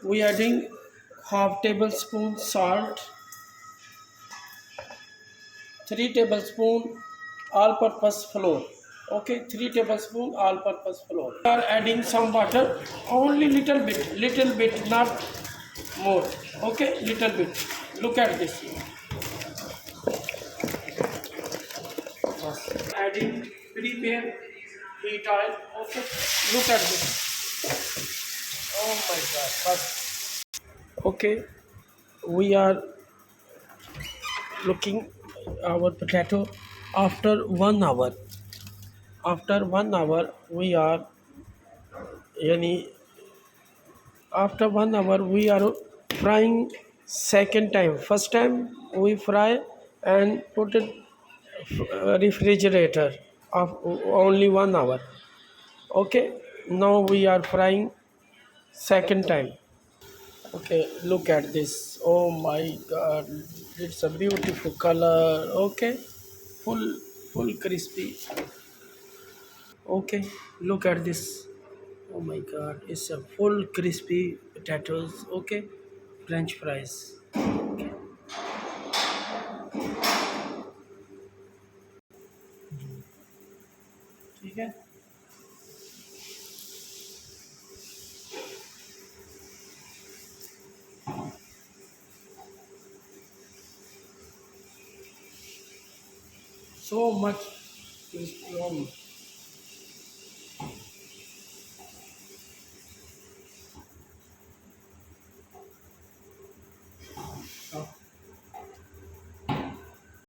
we adding half tablespoon salt, 3 tablespoon all purpose flour. Okay, 3 tablespoon all purpose flour. We are adding some water, only little bit, not more. Okay, little bit. Look at this. Adding prepare heat oil. Okay, look at this. Oh my god, first. Okay, we are looking our potato after 1 hour. After 1 hour, we are yani after 1 hour we are frying second time. First time we fry and put it refrigerator of only 1 hour. Okay, now we are frying second time. Okay, look at this. Oh my god, it's a beautiful color. Okay, full crispy. Okay, look at this. Oh my god, it's a full crispy potatoes. Okay, French fries. Okay. ठीक है. So much crispy.